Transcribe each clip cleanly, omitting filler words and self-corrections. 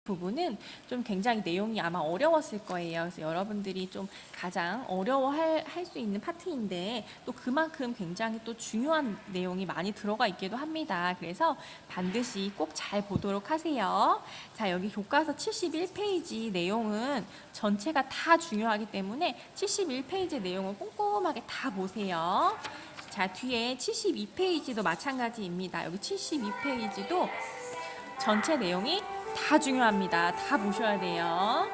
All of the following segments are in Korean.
부분은 좀 굉장히 내용이 아마 어려웠을 거예요. 그래서 여러분들이 좀 가장 어려워할 수 있는 파트인데 또 그만큼 굉장히 또 중요한 내용이 많이 들어가 있기도 합니다. 그래서 반드시 꼭 잘 보도록 하세요. 자, 여기 교과서 71페이지 내용은 전체가 다 중요하기 때문에 71페이지 내용을 꼼꼼하게 다 보세요. 자, 뒤에 72페이지도 마찬가지입니다. 여기 72페이지도 전체 내용이 다 중요합니다. 다 보셔야 돼요.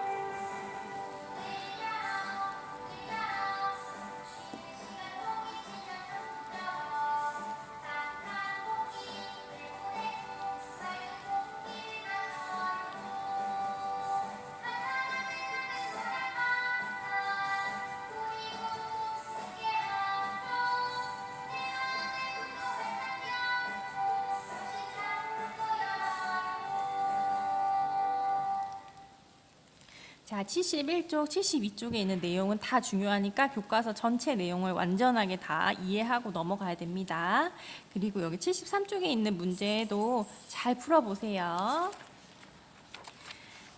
자, 71쪽, 72쪽에 있는 내용은 다 중요하니까 교과서 전체 내용을 완전하게 다 이해하고 넘어가야 됩니다. 그리고 여기 73쪽에 있는 문제도 잘 풀어보세요.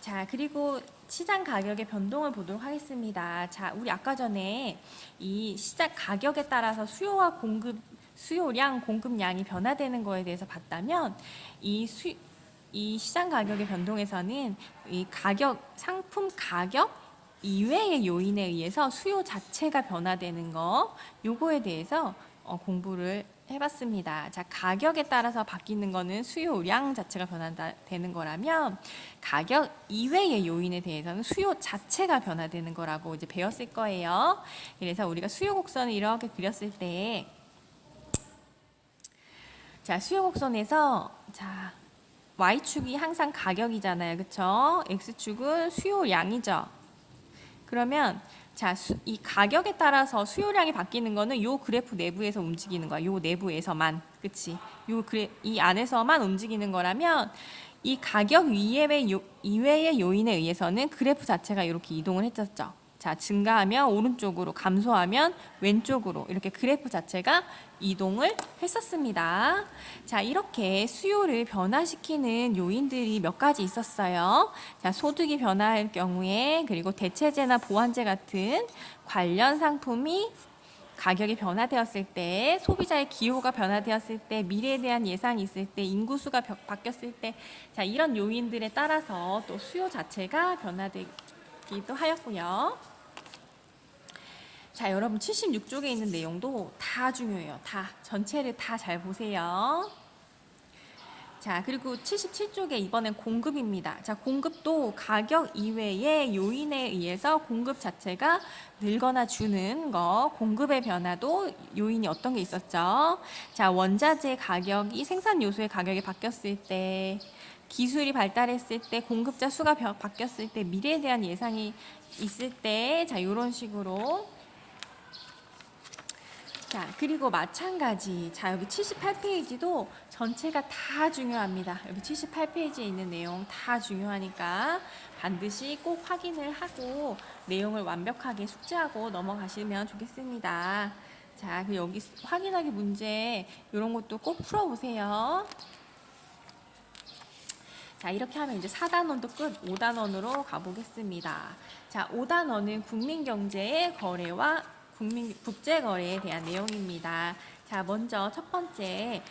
자, 그리고 시장 가격의 변동을 보도록 하겠습니다. 자, 우리 아까 전에 이 시장 가격에 따라서 수요량, 공급량이 변화되는 거에 대해서 봤다면 이 시장 가격의 변동에서는 이 상품 가격 이외의 요인에 의해서 수요 자체가 변화되는 거, 요거에 대해서 공부를 해봤습니다. 자, 가격에 따라서 바뀌는 거는 수요량 자체가 변화되는 거라면 가격 이외의 요인에 대해서는 수요 자체가 변화되는 거라고 이제 배웠을 거예요. 그래서 우리가 수요 곡선을 이렇게 그렸을 때, 자, 수요 곡선에서 자, Y축이 항상 가격이잖아요. 그쵸? X축은 수요량이죠. 그러면 자, 이 가격에 따라서 수요량이 바뀌는 거는 요 그래프 내부에서 움직이는 거야. 요 내부에서만. 그치? 이 안에서만 움직이는 거라면 이 가격 이외의 요인에 의해서는 그래프 자체가 이렇게 이동을 했었죠. 자, 증가하면 오른쪽으로, 감소하면 왼쪽으로 이렇게 그래프 자체가 이동을 했었습니다. 자, 이렇게 수요를 변화시키는 요인들이 몇 가지 있었어요. 자, 소득이 변화할 경우에 그리고 대체재나 보완재 같은 관련 상품이 가격이 변화되었을 때, 소비자의 기호가 변화되었을 때, 미래에 대한 예상이 있을 때, 인구수가 바뀌었을 때, 자, 이런 요인들에 따라서 또 수요 자체가 변화되기도 하였고요. 자, 여러분 76쪽에 있는 내용도 다 중요해요. 다 전체를 다 잘 보세요. 자, 그리고 77쪽에 이번엔 공급입니다. 자, 공급도 가격 이외의 요인에 의해서 공급 자체가 늘거나 주는 거, 공급의 변화도 요인이 어떤 게 있었죠? 자, 원자재 가격이 생산 요소의 가격이 바뀌었을 때, 기술이 발달했을 때, 공급자 수가 바뀌었을 때, 미래에 대한 예상이 있을 때, 자, 이런 식으로. 자, 그리고 마찬가지. 자, 여기 78페이지도 전체가 다 중요합니다. 여기 78페이지에 있는 내용 다 중요하니까 반드시 꼭 확인을 하고 내용을 완벽하게 숙지하고 넘어가시면 좋겠습니다. 자, 그 여기 확인하기 문제 이런 것도 꼭 풀어보세요. 자, 이렇게 하면 이제 4단원도 끝, 5단원으로 가보겠습니다. 자, 5단원은 국민경제의 거래와 국제거래에 대한 내용입니다. 자, 먼저 첫 번째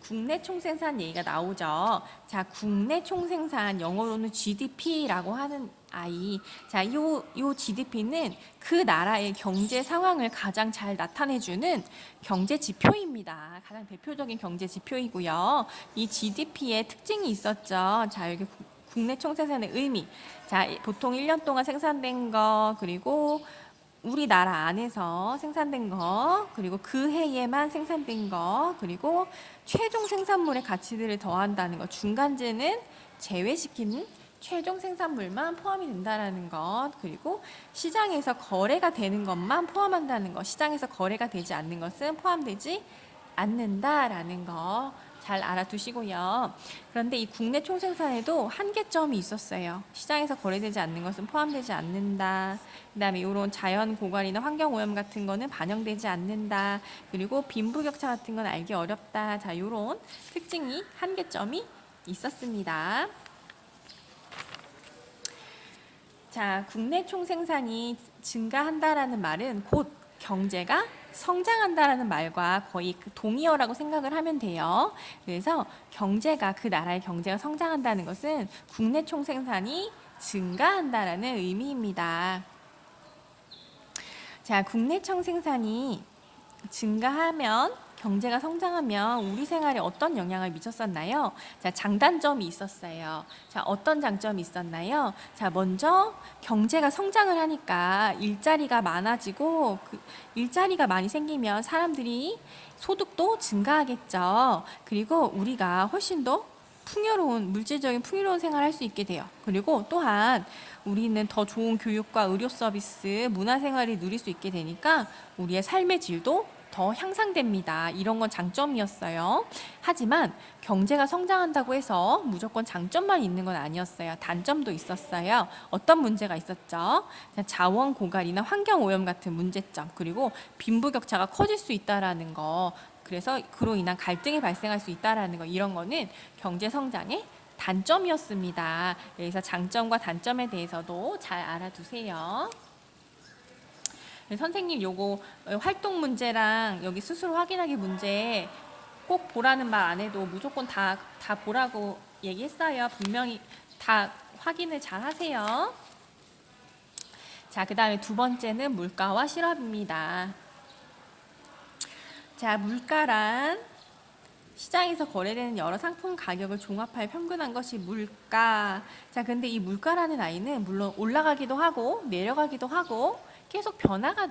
국내 총생산 얘기가 나오죠. 자, 국내 총생산 영어로는 GDP라고 하는 아이. 자, 요 GDP는 그 나라의 경제 상황을 가장 잘 나타내주는 경제 지표입니다. 가장 대표적인 경제 지표이고요. 이 GDP의 특징이 있었죠. 자, 여기 국내 총생산의 의미. 자, 보통 1년 동안 생산된 거, 그리고 우리나라 안에서 생산된 거, 그리고 그 해에만 생산된 거, 그리고 최종 생산물의 가치들을 더한다는 거, 중간재는 제외시키는 최종 생산물만 포함이 된다는 것, 그리고 시장에서 거래가 되는 것만 포함한다는 것, 시장에서 거래가 되지 않는 것은 포함되지 않는다라는 거 잘 알아두시고요. 그런데 이 국내 총생산에도 한계점이 있었어요. 시장에서 거래되지 않는 것은 포함되지 않는다. 그 다음에 이런 자연 고갈이나 환경 오염 같은 거는 반영되지 않는다. 그리고 빈부격차 같은 건 알기 어렵다. 자, 이런 특징이 한계점이 있었습니다. 자, 국내 총생산이 증가한다라는 말은 곧 경제가 성장한다라는 말과 거의 그 동의어라고 생각을 하면 돼요. 그래서 경제가 그 나라의 경제가 성장한다는 것은 국내 총생산이 증가한다라는 의미입니다. 자, 국내 총생산이 증가하면 경제가 성장하면 우리 생활에 어떤 영향을 미쳤었나요? 자, 장단점이 있었어요. 자, 어떤 장점이 있었나요? 자, 먼저 경제가 성장을 하니까 일자리가 많아지고 일자리가 많이 생기면 사람들이 소득도 증가하겠죠. 그리고 우리가 훨씬 더 물질적인 풍요로운 생활을 할 수 있게 돼요. 그리고 또한 우리는 더 좋은 교육과 의료 서비스, 문화 생활을 누릴 수 있게 되니까 우리의 삶의 질도 더 향상됩니다. 이런 건 장점이었어요. 하지만 경제가 성장한다고 해서 무조건 장점만 있는 건 아니었어요. 단점도 있었어요. 어떤 문제가 있었죠? 자원 고갈이나 환경 오염 같은 문제점, 그리고 빈부격차가 커질 수 있다라는 거, 그래서 그로 인한 갈등이 발생할 수 있다라는 거, 이런 거는 경제 성장의 단점이었습니다. 그래서 장점과 단점에 대해서도 잘 알아두세요. 선생님 요거 활동 문제랑 여기 스스로 확인하기 문제 꼭 보라는 말 안 해도 무조건 다 보라고 얘기했어요. 분명히 다 확인을 잘 하세요. 자, 그 다음에 두 번째는 물가와 실업입니다. 자, 물가란 시장에서 거래되는 여러 상품 가격을 종합하여 평균한 것이 물가. 자, 근데 이 물가라는 아이는 물론 올라가기도 하고 내려가기도 하고 계속 변화가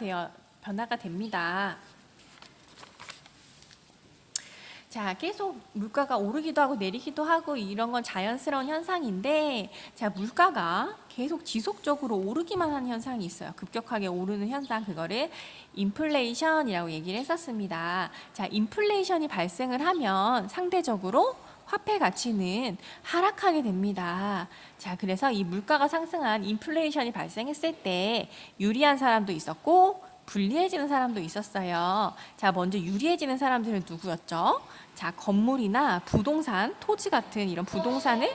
됩니다. 자, 계속 물가가 오르기도 하고 내리기도 하고 이런 건 자연스러운 현상인데, 자, 물가가 계속 지속적으로 오르기만 하는 현상이 있어요. 급격하게 오르는 현상, 그거를 인플레이션이라고 얘기를 했었습니다. 자, 인플레이션이 발생을 하면 상대적으로 화폐 가치는 하락하게 됩니다. 자, 그래서 이 물가가 상승한 인플레이션이 발생했을 때 유리한 사람도 있었고 불리해지는 사람도 있었어요. 자, 먼저 유리해지는 사람들은 누구였죠? 자, 건물이나 부동산, 토지 같은 이런 부동산을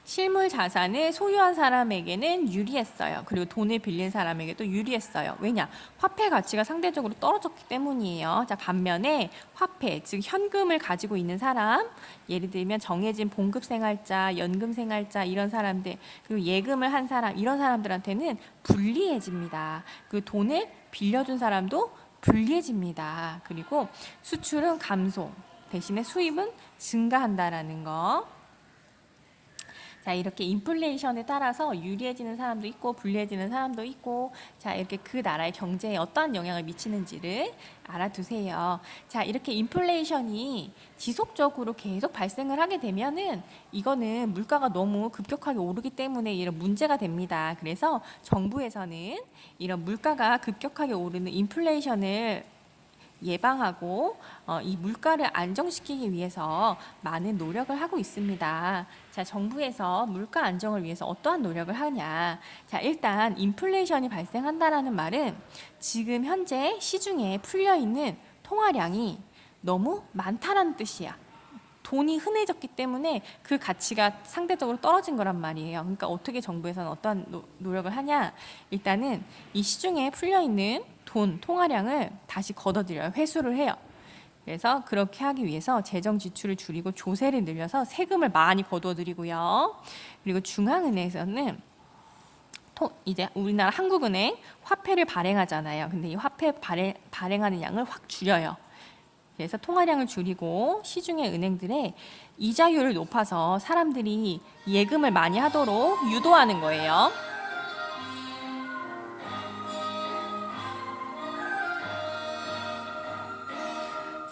실물 자산을 소유한 사람에게는 유리했어요. 그리고 돈을 빌린 사람에게도 유리했어요. 왜냐? 화폐 가치가 상대적으로 떨어졌기 때문이에요. 자, 반면에 화폐, 즉 현금을 가지고 있는 사람, 예를 들면 정해진 봉급생활자, 연금생활자 이런 사람들, 그리고 예금을 한 사람, 이런 사람들한테는 불리해집니다. 그 돈을 빌려준 사람도 불리해집니다. 그리고 수출은 감소, 대신에 수입은 증가한다라는 거. 자, 이렇게 인플레이션에 따라서 유리해지는 사람도 있고 불리해지는 사람도 있고, 자, 이렇게 그 나라의 경제에 어떠한 영향을 미치는지를 알아두세요. 자, 이렇게 인플레이션이 지속적으로 계속 발생을 하게 되면은 이거는 물가가 너무 급격하게 오르기 때문에 이런 문제가 됩니다. 그래서 정부에서는 이런 물가가 급격하게 오르는 인플레이션을 예방하고 이 물가를 안정시키기 위해서 많은 노력을 하고 있습니다. 자, 정부에서 물가 안정을 위해서 어떠한 노력을 하냐? 자, 일단 인플레이션이 발생한다라는 말은 지금 현재 시중에 풀려 있는 통화량이 너무 많다라는 뜻이야. 돈이 흔해졌기 때문에 그 가치가 상대적으로 떨어진 거란 말이에요. 그러니까 어떻게 정부에서는 어떠한 노력을 하냐? 일단은 이 시중에 풀려 있는 통화량을 다시 걷어들여요. 회수를 해요. 그래서 그렇게 하기 위해서 재정 지출을 줄이고 조세를 늘려서 세금을 많이 거둬들이고요. 그리고 중앙은행에서는 이제 우리나라 한국은행 화폐를 발행하잖아요. 근데 이 화폐 발행하는 양을 확 줄여요. 그래서 통화량을 줄이고 시중의 은행들의 이자율을 높아서 사람들이 예금을 많이 하도록 유도하는 거예요.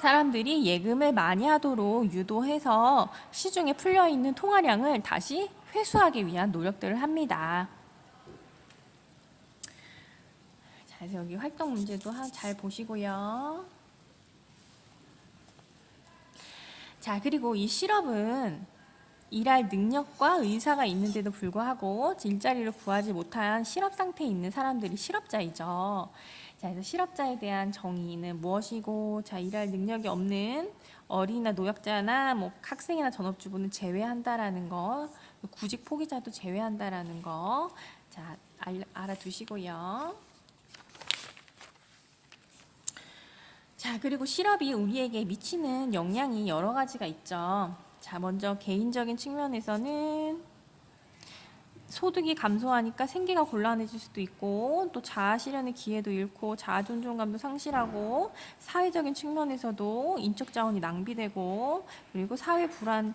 사람들이 예금을 많이 하도록 유도해서 시중에 풀려있는 통화량을 다시 회수하기 위한 노력들을 합니다. 자, 그래서 여기 활동 문제도 잘 보시고요. 자, 그리고 이 실업은 일할 능력과 의사가 있는데도 불구하고 일자리를 구하지 못한 실업 상태에 있는 사람들이 실업자이죠. 자, 그래서 실업자에 대한 정의는 무엇이고, 자, 일할 능력이 없는 어린이나 노약자나 뭐 학생이나 전업주부는 제외한다라는 거, 구직 포기자도 제외한다라는 거, 자, 알아두시고요. 자, 그리고 실업이 우리에게 미치는 영향이 여러 가지가 있죠. 자, 먼저 개인적인 측면에서는 소득이 감소하니까 생계가 곤란해질 수도 있고, 또 자아 실현의 기회도 잃고 자아 존중감도 상실하고, 사회적인 측면에서도 인적 자원이 낭비되고, 그리고 사회 불안,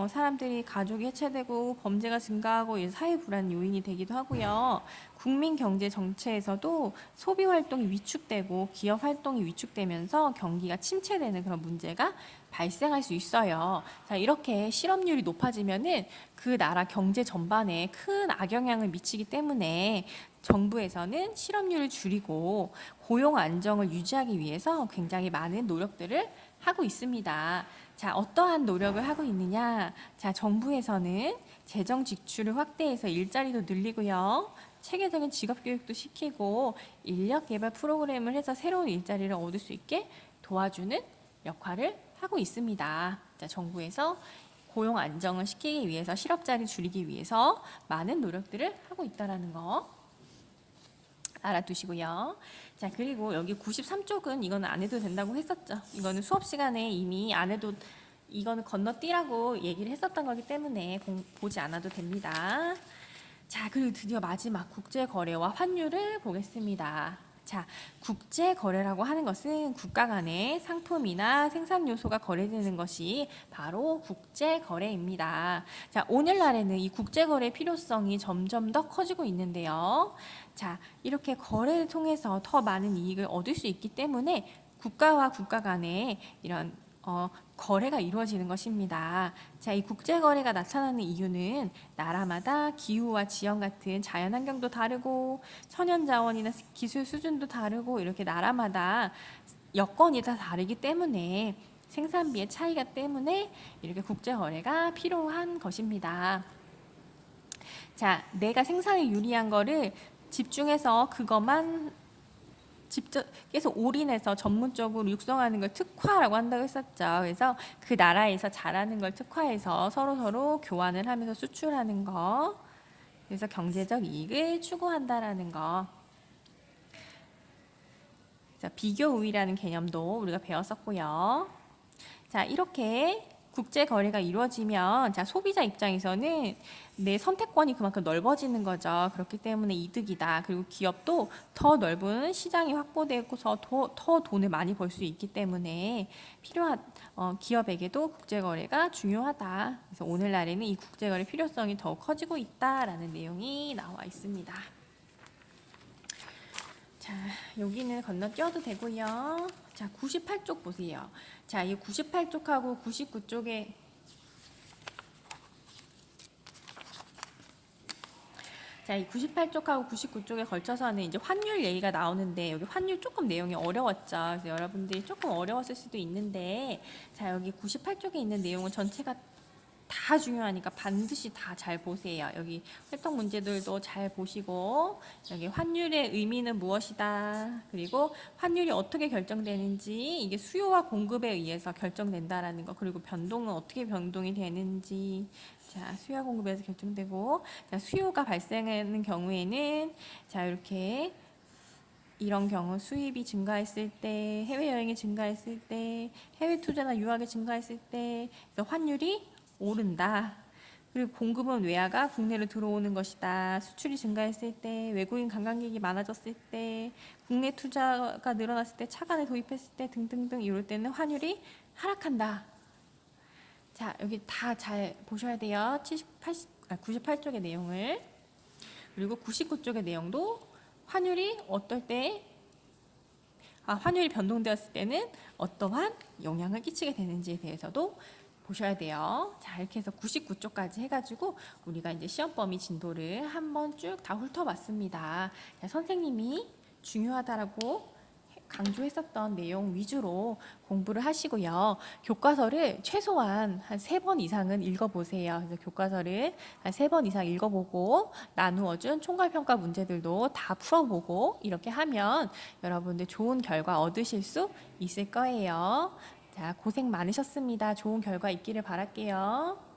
사람들이 가족이 해체되고 범죄가 증가하고 사회 불안 요인이 되기도 하고요. 국민 경제 정체에서도 소비 활동이 위축되고 기업 활동이 위축되면서 경기가 침체되는 그런 문제가 발생할 수 있어요. 자, 이렇게 실업률이 높아지면은 그 나라 경제 전반에 큰 악영향을 미치기 때문에 정부에서는 실업률을 줄이고 고용 안정을 유지하기 위해서 굉장히 많은 노력들을 하고 있습니다. 자, 어떠한 노력을 하고 있느냐? 자, 정부에서는 재정 지출을 확대해서 일자리도 늘리고요. 체계적인 직업 교육도 시키고 인력 개발 프로그램을 해서 새로운 일자리를 얻을 수 있게 도와주는 역할을 하고 있습니다. 자, 정부에서 고용 안정을 시키기 위해서 실업자를 줄이기 위해서 많은 노력들을 하고 있다라는 거 알아두시고요. 자, 그리고 여기 93쪽은 이거는 안 해도 된다고 했었죠. 이거는 수업 시간에 이미 안 해도 이거는 건너뛰라고 얘기를 했었던 거기 때문에 보지 않아도 됩니다. 자, 그리고 드디어 마지막 국제거래와 환율을 보겠습니다. 자, 국제거래라고 하는 것은 국가 간의 상품이나 생산 요소가 거래되는 것이 바로 국제거래입니다. 자, 오늘날에는 이 국제거래 필요성이 점점 더 커지고 있는데요. 자, 이렇게 거래를 통해서 더 많은 이익을 얻을 수 있기 때문에 국가와 국가 간의 이런 거래가 이루어지는 것입니다. 자, 이 국제거래가 나타나는 이유는 나라마다 기후와 지형 같은 자연환경도 다르고 천연자원이나 기술 수준도 다르고 이렇게 나라마다 여건이 다 다르기 때문에 생산비의 차이가 때문에 이렇게 국제거래가 필요한 것입니다. 자, 내가 생산에 유리한 거를 집중해서 그것만 직접 계속 올인해서 전문적으로 육성하는 걸 특화라고 한다고 했었죠. 그래서 그 나라에서 잘하는 걸 특화해서 서로 교환을 하면서 수출하는 거. 그래서 경제적 이익을 추구한다라는 거. 그래서 비교 우위라는 개념도 우리가 배웠었고요. 자, 이렇게 국제 거래가 이루어지면 자, 소비자 입장에서는 내 선택권이 그만큼 넓어지는 거죠. 그렇기 때문에 이득이다. 그리고 기업도 더 넓은 시장이 확보되고서 더 돈을 많이 벌 수 있기 때문에 필요한 기업에게도 국제 거래가 중요하다. 그래서 오늘날에는 이 국제 거래 필요성이 더 커지고 있다라는 내용이 나와 있습니다. 자, 여기는 건너뛰어도 되고요. 자, 98쪽 보세요. 자, 이 98쪽하고 99쪽에 자, 이 98쪽하고 99쪽에 걸쳐서는 이제 환율 얘기가 나오는데 여기 환율 조금 내용이 어려웠죠. 그래서 여러분들이 조금 어려웠을 수도 있는데 자, 여기 98쪽에 있는 내용은 전체가 다 중요하니까 반드시 다 잘 보세요. 여기 활동 문제들도 잘 보시고 여기 환율의 의미는 무엇이다. 그리고 환율이 어떻게 결정되는지 이게 수요와 공급에 의해서 결정된다라는 거. 그리고 변동은 어떻게 변동이 되는지 자, 수요와 공급에서 결정되고 자, 수요가 발생하는 경우에는 자, 이렇게 이런 경우 수입이 증가했을 때, 해외여행이 증가했을 때, 해외 투자나 유학이 증가했을 때 그래서 환율이 오른다. 그리고 공급은 외화가 국내로 들어오는 것이다. 수출이 증가했을 때, 외국인 관광객이 많아졌을 때, 국내 투자가 늘어났을 때, 차관에 도입했을 때 등등등 이럴 때는 환율이 하락한다. 자, 여기 다 잘 보셔야 돼요. 98쪽의 내용을. 그리고 99쪽의 내용도 환율이 어떨 때 환율이 변동되었을 때는 어떠한 영향을 끼치게 되는지에 대해서도 보셔야 돼요. 자, 이렇게 해서 99쪽까지 해가지고 우리가 이제 시험 범위 진도를 한번 쭉 다 훑어봤습니다. 자, 선생님이 중요하다라고 강조했었던 내용 위주로 공부를 하시고요. 교과서를 최소한 한 3번 이상은 읽어보세요. 그래서 교과서를 한 3번 이상 읽어보고 나누어준 총괄평가 문제들도 다 풀어보고 이렇게 하면 여러분들 좋은 결과 얻으실 수 있을 거예요. 자, 고생 많으셨습니다. 좋은 결과 있기를 바랄게요.